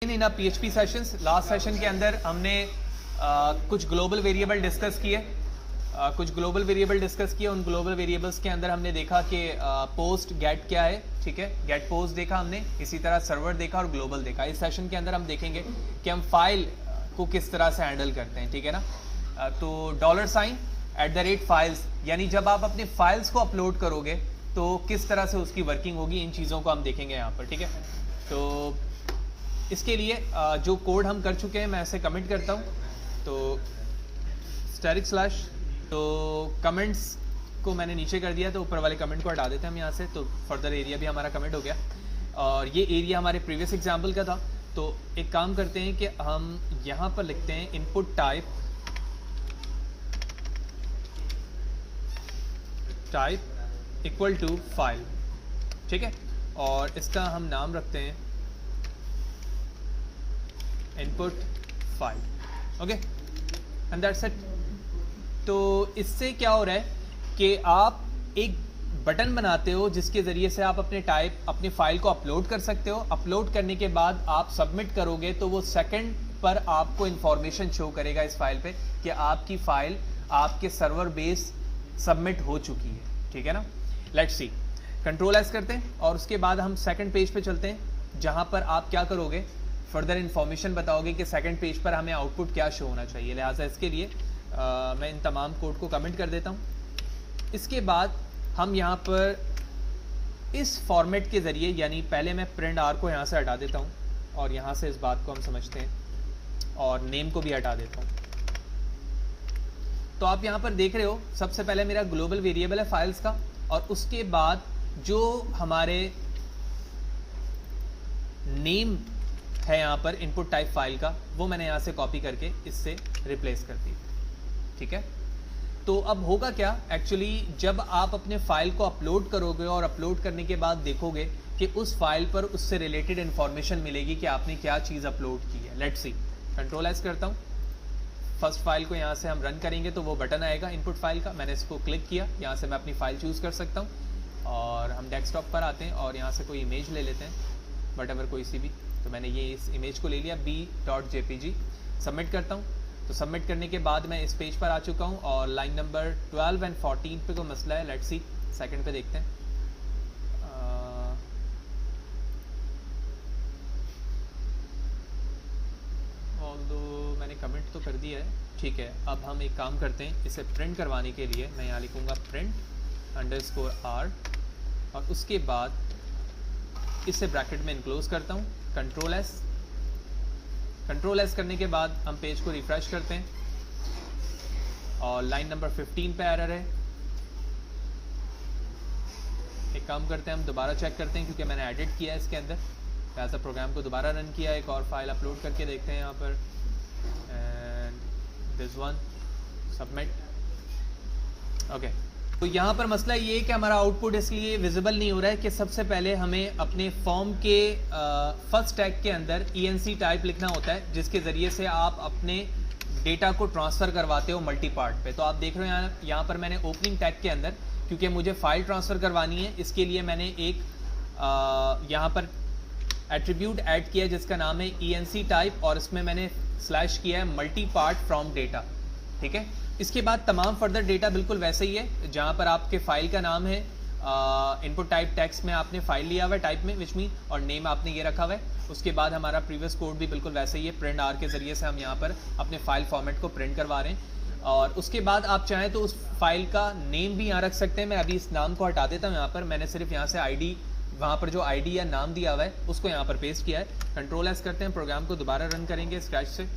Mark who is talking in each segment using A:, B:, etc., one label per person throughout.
A: इन PHP sessions last session के अंदर हमने कुछ ग्लोबल वेरिएबल डिस्कस किए उन ग्लोबल वेरिएबल्स के अंदर हमने देखा कि पोस्ट गेट क्या है, ठीक है, गेट पोस्ट देखा हमने, इसी तरह सर्वर देखा और ग्लोबल देखा। इस सेशन के अंदर हम देखेंगे कि हम फाइल को किस तरह से हैंडल करते हैं, ठीक है ना। तो $@files, यानी जब आप अपने फाइल्स को अपलोड करोगे तो किस तरह से उसकी वर्किंग होगी, इन चीज़ों को हम देखेंगे यहाँ पर, ठीक है। तो इसके लिए जो कोड हम कर चुके हैं मैं ऐसे कमेंट करता हूँ, तो */ तो कमेंट्स को मैंने नीचे कर दिया, तो ऊपर वाले कमेंट को हटा देते हैं हम यहाँ से, तो फर्दर एरिया भी हमारा कमेंट हो गया। और ये एरिया हमारे प्रीवियस एग्जाम्पल का था। तो एक काम करते हैं कि हम यहाँ पर लिखते हैं input type equal to file, ठीक है, और इसका हम नाम रखते हैं input file, okay, and that's it. तो इससे क्या हो रहा है कि आप एक बटन बनाते हो जिसके ज़रिए से आप अपने फाइल को अपलोड कर सकते हो। अपलोड करने के बाद आप सबमिट करोगे तो वो सेकंड पर आपको इंफॉर्मेशन शो करेगा इस फाइल पे कि आपकी फ़ाइल आपके सर्वर बेस सबमिट हो चुकी है, ठीक है ना। लेट्स सी, Ctrl+S करते हैं और उसके बाद हम सेकंड पेज पे चलते हैं, जहाँ पर आप क्या करोगे, फर्दर इन्फॉर्मेशन बताओगे कि सेकंड पेज पर हमें आउटपुट क्या शो होना चाहिए। लिहाजा इसके लिए मैं इन तमाम कोड को कमेंट कर देता हूँ। इसके बाद हम यहाँ पर इस फॉर्मेट के ज़रिए, यानी पहले मैं print_r को यहाँ से हटा देता हूँ और यहाँ से इस बात को हम समझते हैं, और नेम को भी हटा देता हूँ। तो आप यहाँ पर देख रहे हो, सबसे पहले मेरा ग्लोबल वेरिएबल है फाइल्स का, और उसके बाद जो हमारे नेम है यहाँ पर इनपुट टाइप फाइल का, वो मैंने यहाँ से कॉपी करके इससे रिप्लेस कर दी, ठीक है। तो अब होगा क्या, एक्चुअली जब आप अपने फाइल को अपलोड करोगे और अपलोड करने के बाद देखोगे कि उस फाइल पर उससे रिलेटेड इन्फॉर्मेशन मिलेगी कि आपने क्या चीज़ अपलोड की है। लेट्स सी, Ctrl+S करता हूँ, फर्स्ट फाइल को यहाँ से हम रन करेंगे तो वो बटन आएगा इनपुट फाइल का, मैंने इसको क्लिक किया, यहाँ से मैं अपनी फाइल चूज़ कर सकता हूँ, और हम डेस्कटॉप पर आते हैं और यहाँ से कोई इमेज ले लेते हैं, वट कोई सी भी। तो मैंने ये इस इमेज को ले लिया b.jpg, सबमिट करता हूँ। तो सबमिट करने के बाद मैं इस पेज पर आ चुका हूँ और लाइन नंबर 12 और 14 पे कोई मसला है। लेट्स सी, सेकंड पे देखते हैं। ऑल्दो मैंने कमेंट तो कर दिया है, ठीक है। अब हम एक काम करते हैं, इसे प्रिंट करवाने के लिए मैं यहाँ लिखूँगा print_r, और उसके बाद इसे ब्रैकेट में इनक्लोज करता हूँ, Ctrl+S करने के बाद हम पेज को रिफ्रेश करते हैं और लाइन नंबर 15 पे एरर है। एक काम करते हैं, हम दोबारा चेक करते हैं क्योंकि मैंने एडिट किया है इसके अंदर, ऐसा प्रोग्राम को दोबारा रन किया, एक और फाइल अपलोड करके देखते हैं यहाँ पर, and this one, submit, okay. तो यहाँ पर मसला ये है कि हमारा आउटपुट इसलिए विजिबल नहीं हो रहा है कि सबसे पहले हमें अपने फॉर्म के फर्स्ट टैग के अंदर ENC टाइप लिखना होता है, जिसके ज़रिए से आप अपने डेटा को ट्रांसफ़र करवाते हो मल्टी पार्ट पे। तो आप देख रहे हो यहाँ पर मैंने ओपनिंग टैग के अंदर, क्योंकि मुझे फ़ाइल ट्रांसफ़र करवानी है, इसके लिए मैंने एक यहाँ पर एट्रीब्यूट ऐड किया जिसका नाम है ENC टाइप, और इसमें मैंने स्लैश किया है मल्टी पार्ट फ्रॉम डेटा, ठीक है। इसके बाद तमाम फर्दर डेटा बिल्कुल वैसे ही है, जहाँ पर आपके फाइल का नाम है, इनपुट टाइप टेक्स्ट में आपने फाइल लिया हुआ है टाइप में, विच मीन, और नेम आपने ये रखा हुआ है। उसके बाद हमारा प्रीवियस कोड भी बिल्कुल वैसे ही है, print_r के ज़रिए से हम यहाँ पर अपने फाइल फॉर्मेट को प्रिंट करवा रहे हैं। और उसके बाद आप चाहें तो उस फाइल का नेम भी यहाँ रख सकते हैं। मैं अभी इस नाम को हटा देता हूँ, यहाँ पर मैंने सिर्फ यहाँ से ID, वहाँ पर जो ID या नाम दिया हुआ है उसको यहाँ पर पेस्ट किया है। Ctrl+S करते हैं, प्रोग्राम को दोबारा रन करेंगे स्क्रैच से,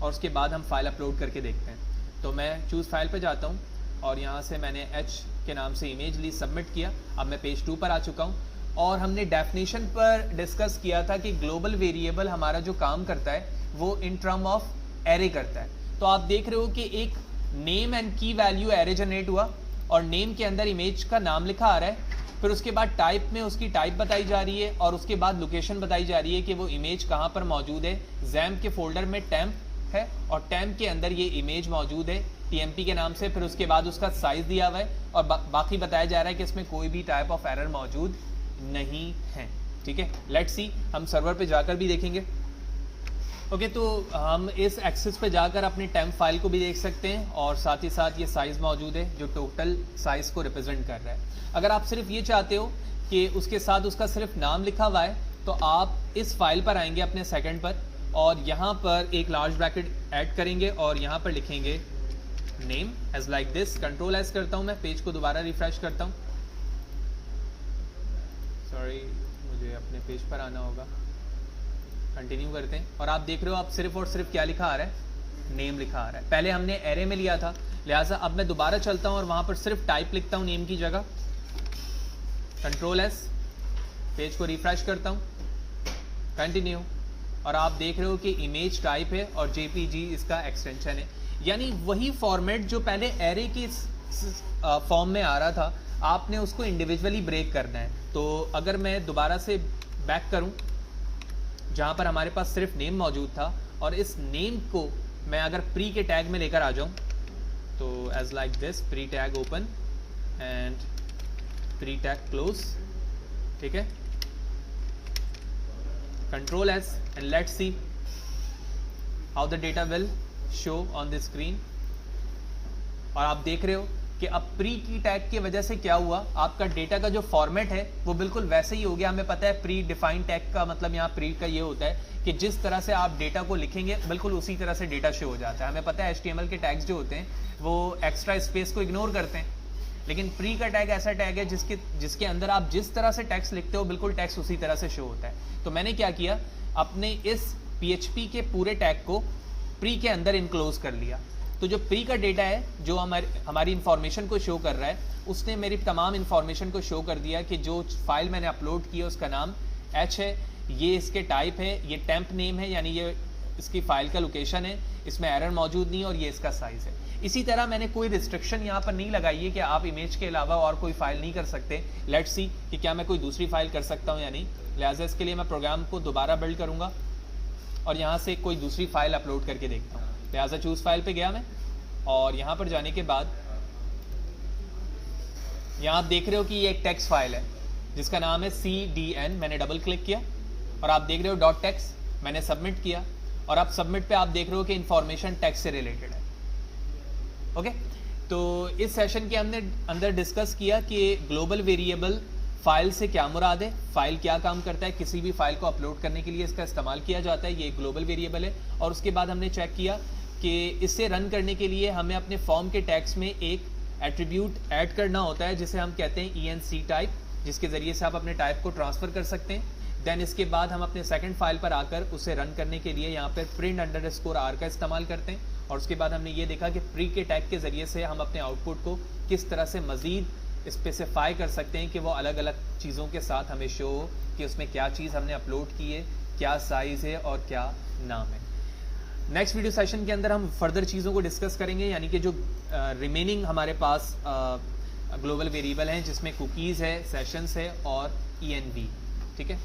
A: और उसके बाद हम फाइल अपलोड करके देखते हैं। तो मैं चूज़ फाइल पे जाता हूँ और यहाँ से मैंने H के नाम से इमेज ली, सबमिट किया। अब मैं पेज 2 पर आ चुका हूँ, और हमने डेफिनेशन पर डिस्कस किया था कि ग्लोबल वेरिएबल हमारा जो काम करता है वो इन टर्म ऑफ एरे करता है। तो आप देख रहे हो कि एक नेम एंड की वैल्यू एरे जनरेट हुआ, और नेम के अंदर इमेज का नाम लिखा आ रहा है, फिर उसके बाद टाइप में उसकी टाइप बताई जा रही है, और उसके बाद लोकेशन बताई जा रही है कि वो इमेज कहाँ पर मौजूद है। XAMPP के फोल्डर में टेम्प है, और टेम्प के अंदर ये इमेज मौजूद है TMP के नाम से। फिर उसके बाद उसका साइज दिया हुआ है, और बाकी बताया जा रहा है कि इसमें कोई भी टाइप ऑफ एरर मौजूद नहीं है, ठीक है। लेट्स सी, हम सर्वर पे जाकर भी देखेंगे ओके, तो हम इस एक्सेस पे जाकर अपनी टेम्प फाइल को भी देख सकते हैं और साथ ही साथ ये साइज़ मौजूद है जो टोटल साइज़ को रिप्रेजेंट कर रहा है। अगर आप सिर्फ ये चाहते हो कि उसके साथ उसका सिर्फ नाम लिखा हुआ है तो आप इस फाइल पर आएंगे अपने सेकंड पर और यहाँ पर एक लार्ज ब्रैकेट ऐड करेंगे और यहाँ पर लिखेंगे name as like this. Control S करता हूँ, मैं पेज को दोबारा रिफ्रेश करता हूँ। सॉरी, मुझे अपने पेज पर आना होगा। कंटिन्यू करते हैं और आप देख रहे हो आप सिर्फ और सिर्फ क्या लिखा आ रहा है, नेम लिखा आ रहा है। पहले हमने एरे में लिया था, लिहाजा अब मैं दोबारा चलता हूँ और वहाँ पर सिर्फ टाइप लिखता हूँ नेम की जगह। कंट्रोल एस, पेज को रिफ्रेश करता हूँ, कंटिन्यू, और आप देख रहे हो कि इमेज टाइप है और जेपीजी इसका एक्सटेंशन है। यानी वही फॉर्मेट जो पहले एरे की फॉर्म में आ रहा था, आपने उसको इंडिविजुअली ब्रेक करना है। तो अगर मैं दोबारा से बैक करूं जहां पर हमारे पास सिर्फ नेम मौजूद था और इस नेम को मैं अगर प्री के टैग में लेकर आ जाऊं तो as like this, pre tag open and pre tag close, ठीक है। Control S and let's see how the data will show on the screen. और आप देख रहे हो कि अब प्री की टैग की वजह से क्या हुआ, आपका डेटा का जो फॉर्मेट है वो बिल्कुल वैसे ही हो गया। हमें पता है प्री डिफाइंड टैग का मतलब यहाँ प्री का ये होता है कि जिस तरह से आप डेटा को लिखेंगे बिल्कुल उसी तरह से डेटा शो हो जाता है। हमें पता है HTML के टैग्स जो होते हैं वो एक्स्ट्रा स्पेस को इग्नोर करते हैं, लेकिन प्री का टैग ऐसा टैग है जिसके अंदर आप जिस तरह से टेक्स्ट लिखते हो बिल्कुल टेक्स्ट उसी तरह से शो होता है। तो मैंने क्या किया, अपने इस PHP के पूरे टैग को प्री के अंदर इनक्लोज कर लिया। तो जो प्री का डेटा है जो हमारी इंफॉर्मेशन को शो कर रहा है, उसने मेरी तमाम इंफॉर्मेशन को शो कर दिया कि जो फाइल मैंने अपलोड की है उसका नाम H है, ये इसके टाइप है, ये टेम्प नेम है यानी ये इसकी फाइल का लोकेशन है, इसमें एरर मौजूद नहीं और ये इसका साइज़ है। इसी तरह मैंने कोई रिस्ट्रिक्शन यहाँ पर नहीं लगाई है कि आप इमेज के अलावा और कोई फाइल नहीं कर सकते। लेट्स सी कि क्या मैं कोई दूसरी फाइल कर सकता हूँ या नहीं। लिहाजा इसके लिए मैं प्रोग्राम को दोबारा बिल्ड करूँगा और यहाँ से कोई दूसरी फाइल अपलोड करके देखता हूँ। लिहाजा चूज़ फाइल पे गया मैं और यहाँ पर जाने के बाद यहाँ आप देख रहे हो कि ये एक टेक्स्ट फाइल है जिसका नाम है CDN। मैंने डबल क्लिक किया और आप देख रहे हो .text, मैंने सबमिट किया और अब सबमिट पे आप देख रहे हो कि इंफॉर्मेशन टेक्स्ट से रिलेटेड है। ओके, तो इस सेशन के हमने अंदर डिस्कस किया कि ग्लोबल वेरिएबल फाइल से क्या मुराद है, फाइल क्या काम करता है, किसी भी फाइल को अपलोड करने के लिए इसका इस्तेमाल किया जाता है, ये ग्लोबल वेरिएबल है। और उसके बाद हमने चेक किया कि इससे रन करने के लिए हमें अपने फॉर्म के टैग्स में एक एट्रीब्यूट ऐड करना होता है जिसे हम कहते हैं ENC टाइप, जिसके ज़रिए से आप अपने टाइप को ट्रांसफ़र कर सकते हैं। देन इसके बाद हम अपने सेकंड फाइल पर आकर उसे रन करने के लिए यहाँ पर print_r का इस्तेमाल करते हैं। और उसके बाद हमने ये देखा कि प्री के टैग के ज़रिए से हम अपने आउटपुट को किस तरह से मज़ीद स्पेसिफाई कर सकते हैं कि वो अलग अलग चीज़ों के साथ हमें शो हो कि उसमें क्या चीज़ हमने अपलोड की है, क्या साइज़ है और क्या नाम है। नेक्स्ट वीडियो सेशन के अंदर हम फर्दर चीज़ों को डिस्कस करेंगे, यानी कि जो रिमेनिंग हमारे पास ग्लोबल वेरिएबल हैं जिसमें कुकीज़ है, सेशंस है और ENV, ठीक है।